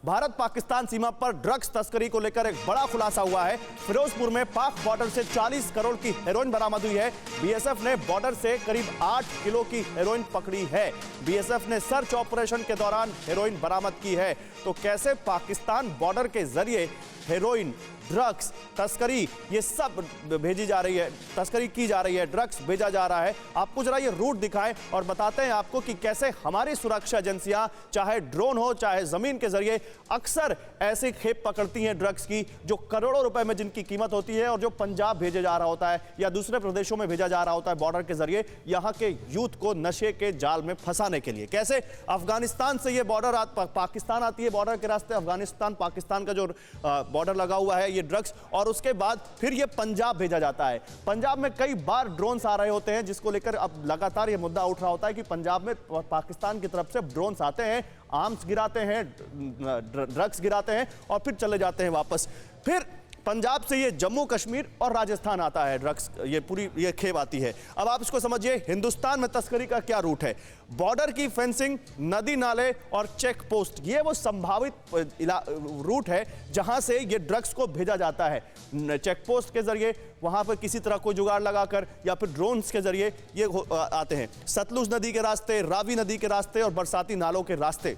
भारत पाकिस्तान सीमा पर ड्रग्स तस्करी को लेकर एक बड़ा खुलासा हुआ है। फिरोजपुर में पाक बॉर्डर से 40 करोड़ की हेरोइन बरामद हुई है। बीएसएफ ने बॉर्डर से करीब 8 किलो की हेरोइन पकड़ी है। बीएसएफ ने सर्च ऑपरेशन के दौरान हेरोइन बरामद की है। तो कैसे पाकिस्तान बॉर्डर के जरिए हेरोइन, ड्रग्स, तस्करी ये सब भेजी जा रही है, तस्करी की जा रही है, ड्रग्स भेजा जा रहा है। आपको जरा ये रूट दिखाएं और बताते हैं आपको कि कैसे हमारी सुरक्षा एजेंसियां चाहे ड्रोन हो चाहे जमीन के जरिए अक्सर ऐसी खेप पकड़ती हैं ड्रग्स की जो करोड़ों रुपए में जिनकी कीमत होती है और जो पंजाब भेजे जा रहा होता है या दूसरे प्रदेशों में भेजा जा रहा होता है बॉर्डर के जरिए यहां के यूथ को नशे के जाल में फंसाने के लिए। कैसे अफगानिस्तान से ये बॉर्डर पाकिस्तान आती है, बॉर्डर के रास्ते अफगानिस्तान पाकिस्तान का जो बॉर्डर लगा हुआ है ये ड्रग्स, और उसके बाद फिर ये पंजाब भेजा जाता है। पंजाब में कई बार ड्रोन्स आ रहे होते हैं जिसको लेकर अब लगातार ये मुद्दा उठ रहा होता है कि पंजाब में पाकिस्तान की तरफ से ड्रोन्स आते हैं, आर्म्स गिराते हैं, ड्रग्स गिराते हैं और फिर चले जाते हैं वापस। फिर पंजाब से ये जम्मू कश्मीर और राजस्थान आता है ड्रग्स, ये पूरी ये खेप आती है। अब आप इसको समझिए हिंदुस्तान में तस्करी का क्या रूट है। बॉर्डर की फेंसिंग, नदी नाले और चेक पोस्ट, ये वो संभावित रूट है जहां से ये ड्रग्स को भेजा जाता है। चेक पोस्ट के जरिए वहां पर किसी तरह कोई जुगाड़ लगाकर या फिर ड्रोन्स के जरिए ये आते हैं। सतलुज नदी के रास्ते, रावी नदी के रास्ते और बरसाती नालों के रास्ते।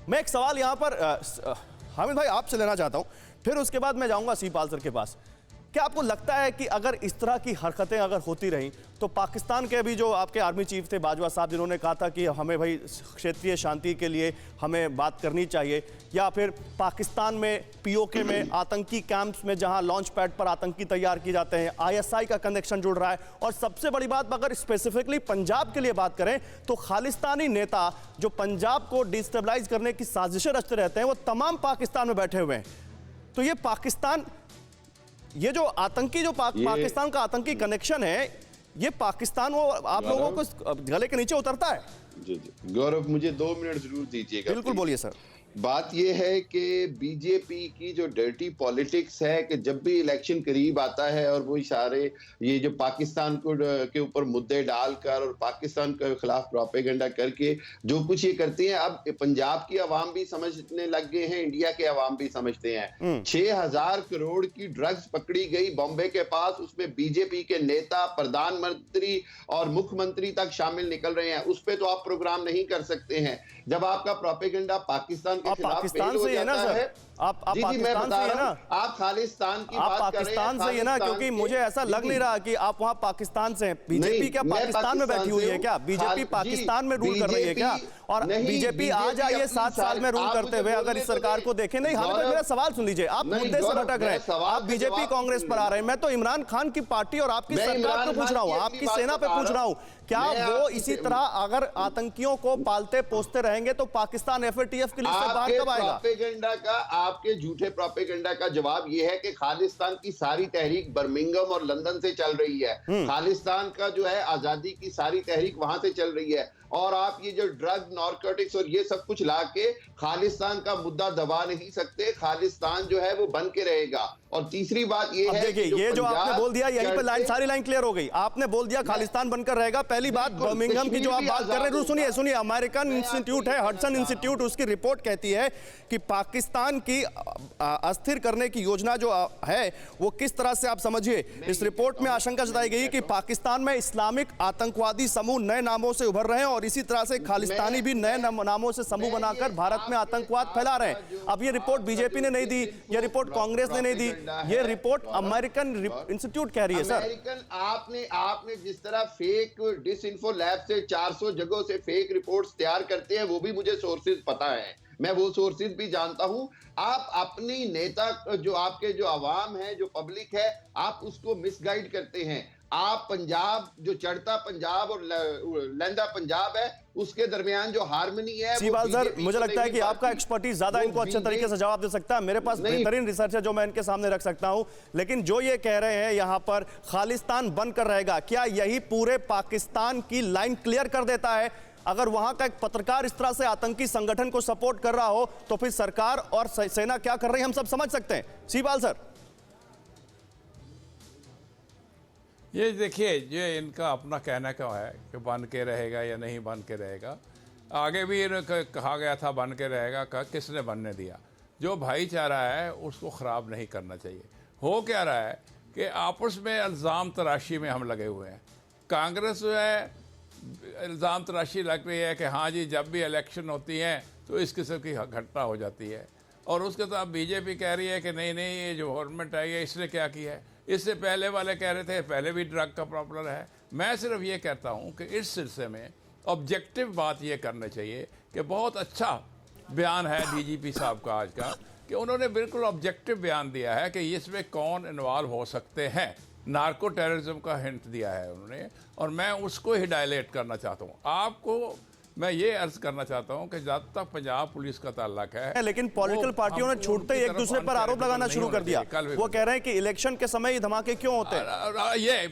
मैं एक सवाल यहां पर हामिद भाई आपसे लेना चाहता हूं, फिर उसके बाद मैं जाऊंगा सीपाल सर के पास। क्या आपको लगता है कि अगर इस तरह की हरकतें अगर होती रहीं तो पाकिस्तान के अभी जो आपके आर्मी चीफ थे बाजवा साहब, जिन्होंने कहा था कि हमें भाई क्षेत्रीय शांति के लिए हमें बात करनी चाहिए, या फिर पाकिस्तान में पीओके में आतंकी कैंप्स में जहां लॉन्च पैड पर आतंकी तैयार किए जाते हैं, आईएसआई का कनेक्शन जुड़ रहा है, और सबसे बड़ी बात अगर स्पेसिफिकली पंजाब के लिए बात करें तो खालिस्तानी नेता जो पंजाब को डिस्टेबलाइज करने की साजिशें रचते रहते हैं वो तमाम पाकिस्तान में बैठे हुए हैं। तो ये पाकिस्तान, ये जो आतंकी जो पाकिस्तान का आतंकी कनेक्शन है, ये पाकिस्तान वो आप लोगों को गले के नीचे उतरता है। जी जी गौरव, मुझे 2 मिनट जरूर दीजिएगा। बिल्कुल बोलिए सर। बात यह है कि बीजेपी की जो डर्टी पॉलिटिक्स है कि जब भी इलेक्शन करीब आता है और वो सारे ये जो पाकिस्तान को के ऊपर मुद्दे डालकर और पाकिस्तान के खिलाफ प्रोपेगेंडा करके जो कुछ ये करते हैं, अब पंजाब की आवाम भी समझने लग गए हैं, इंडिया के आवाम भी समझते हैं। 6000 करोड़ की ड्रग्स पकड़ी गई बॉम्बे के पास, उसमें बीजेपी के नेता, प्रधानमंत्री और मुख्यमंत्री तक शामिल निकल रहे हैं। उस पर तो आप प्रोग्राम नहीं कर सकते हैं जब आपका प्रोपेगेंडा पाकिस्तान पाकिस्तान से है ना सर, आप पाकिस्तान से है ना, आप खालिस्तान की बात कर रहे हैं, पाकिस्तान से है ना, क्योंकि मुझे ऐसा लग नहीं रहा कि आप वहां पाकिस्तान से हैं। बीजेपी क्या पाकिस्तान में बैठी हुई है क्या? बीजेपी पाकिस्तान में रूल कर रही है क्या? और बीजेपी आ जाइए 7 साल में रूल करते हुए अगर इस सरकार को देखें। नहीं, हमें मेरा सवाल सुन लीजिए, आप मुद्दे से भटक रहे हैं, आप बीजेपी कांग्रेस पर आ रहे हैं। मैं तो इमरान खान की पार्टी और आपकी सरकार को पूछ रहा हूँ, आपकी सेना पे पूछ रहा हूँ, क्या वो इसी तरह अगर आतंकियों को पालते पोसते रहेंगे तो पाकिस्तान एफएटीएफ की लिस्ट से बाहर कब आएगा? प्रोपेगेंडा का, आपके झूठे प्रोपेगेंडा का जवाब यह है कि खालिस्तान की सारी तहरीक बर्मिंघम और लंदन से चल रही है। खालिस्तान का जो है आजादी की सारी तहरीक वहां से चल रही है, और आप ये जो ड्रग, नारकोटिक्स और ये सब कुछ लाके खालिस्तान का मुद्दा दबा नहीं सकते। खालिस्तान जो है वो बन के रहेगा। और तीसरी बात ये है, देखिए ये जो आपने बोल दिया, यहीं पे लाइन, सारी लाइन क्लियर हो गई। आपने बोल दिया खालिस्तान बनकर रहेगा। पहली बात, बर्मिंघम की जो आप बात कर रहे हैं, सुनिए सुनिए, अमेरिकन इंस्टीट्यूट है, हडसन इंस्टीट्यूट, उसकी रिपोर्ट कहती है कि पाकिस्तान की अस्थिर करने की योजना जो है वो किस तरह से, आप समझिए, इस रिपोर्ट में आशंका जताई गई कि पाकिस्तान में इस्लामिक आतंकवादी समूह नए नामों से उभर रहे हैं और इसी तरह से खालिस्तानी भी नए नामों से समूह बनाकर भारत में आतंकवाद फैला रहे हैं। अब ये रिपोर्ट बीजेपी ने नहीं दी, ये रिपोर्ट कांग्रेस ने नहीं दी, ये रिपोर्ट अमेरिकन इंस्टीट्यूट कह रही है। सर आपने जिस तरह फेक डिसइंफो लैब से 400 जगहों से फेक रिपोर्ट्स तैयार करते हैं, वो भी मुझे सोर्सेज पता है, मैं वो सोर्सेज भी जानता हूं। आप अपनी नेता, जो आपके जो आवाम है, जो पब्लिक है, आप उसको मिसगाइड करते हैं। आप पंजाब, जो चढ़ता पंजाब और लहंदा पंजाब है, उसके दरमियान जो हार्मनी है, सीपाल सर, मुझे लगता है कि आपका एक्सपर्टीज ज्यादा इनको अच्छे तरीके से जवाब दे सकता है। मेरे पास बेहतरीन रिसर्च है जो मैं इनके सामने रख सकता हूं, लेकिन जो ये कह रहे हैं यहां पर खालिस्तान बनकर रहेगा, क्या यही पूरे पाकिस्तान की लाइन क्लियर कर देता है? अगर वहां का एक पत्रकार इस तरह से आतंकी संगठन को सपोर्ट कर रहा हो तो फिर सरकार और सेना क्या कर रही है हम सब समझ सकते हैं। सीपाल सर, ये देखिए, ये इनका अपना कहना क्या है कि बन के रहेगा या नहीं बन के रहेगा। आगे भी कहा गया था बन के रहेगा, किसने बनने दिया? जो भाईचारा है उसको ख़राब नहीं करना चाहिए। हो क्या रहा है कि आपस में इल्ज़ाम तराशी में हम लगे हुए हैं। कांग्रेस जो है इल्ज़ाम तराशी लग रही है कि हाँ जी जब भी इलेक्शन होती हैं तो इस किस्म की घटना हो जाती है, और उसके साथ बीजेपी कह रही है कि नहीं नहीं ये जो गवर्नमेंट आई है इसने क्या किया है। इससे पहले वाले कह रहे थे पहले भी ड्रग का प्रॉब्लम है। मैं सिर्फ ये कहता हूँ कि इस सिलसिले में ऑब्जेक्टिव बात ये करनी चाहिए कि बहुत अच्छा बयान है डीजीपी साहब का आज का, कि उन्होंने बिल्कुल ऑब्जेक्टिव बयान दिया है कि इसमें कौन इन्वॉल्व हो सकते हैं। नार्को टेररिज्म का हिंट दिया है उन्होंने, और मैं उसको ही डायलेट करना चाहता हूँ। आपको मैं ये अर्ज करना चाहता हूँ कि जब तक पंजाब पुलिस का ताल्लुक है, लेकिन पॉलिटिकल पार्टियों ने छूटते ही एक दूसरे पर आरोप लगाना शुरू कर दिया। वो कह रहे हैं कि इलेक्शन के समय ये धमाके क्यों होते हैं। ये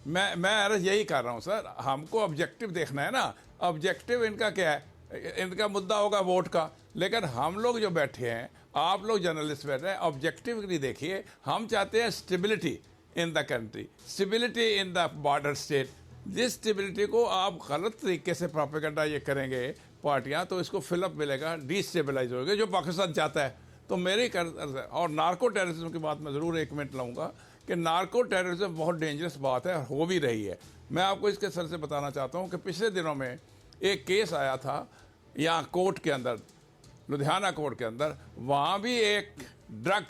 मैं अर्ज यही कर रहा हूँ सर, हमको ऑब्जेक्टिव देखना है ना। ऑब्जेक्टिव इनका क्या है? इनका मुद्दा होगा वोट का, लेकिन हम लोग जो बैठे हैं, आप लोग जर्नलिस्ट बैठे हैं, ऑब्जेक्टिवली देखिए। हम चाहते हैं stability in the country, stability in the border state. जिस स्टेबिलिटी को आप गलत तरीके से प्रोपेगेंडा ये करेंगे पार्टियां, तो इसको फिलअप मिलेगा, डिस्टेबलाइज होगा, जो पाकिस्तान चाहता है। तो मेरी और नार्को टेररिज्म की बात मैं ज़रूर एक मिनट लाऊंगा कि नार्को टेररिज्म बहुत डेंजरस बात है और हो भी रही है। मैं आपको इसके सर से बताना चाहता हूँ कि पिछले दिनों में एक केस आया था यहाँ कोर्ट के अंदर, लुधियाना कोर्ट के अंदर। वहाँ भी एक ड्रग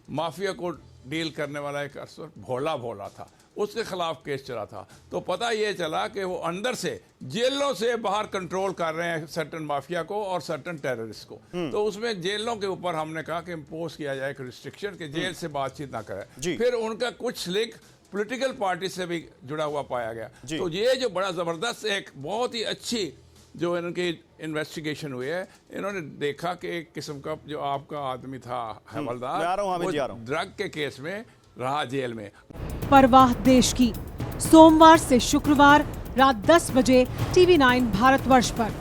माफिया को डील करने वाला एक अफसर भोला था, उसके खिलाफ केस चला था। तो पता ये चला कि वो अंदर से जेलों से बाहर कंट्रोल कर रहे हैं सर्टन माफिया को और सर्टन टेररिस्ट को। तो उसमें जेलों के ऊपर हमने कहा कि इम्पोज किया जाए एक रिस्ट्रिक्शन कि जेल से बातचीत ना करें। फिर उनका कुछ लिंक पॉलिटिकल पार्टी से भी जुड़ा हुआ पाया गया। तो ये जो बड़ा ज़बरदस्त एक बहुत ही अच्छी जो इनकी इन्वेस्टिगेशन हुई है, इन्होंने देखा कि एक किस्म का जो आपका आदमी था हवलदार, वो ड्रग के केस में रहा जेल में। परवाह देश की, सोमवार से शुक्रवार रात 10 बजे TV9 भारतवर्ष पर।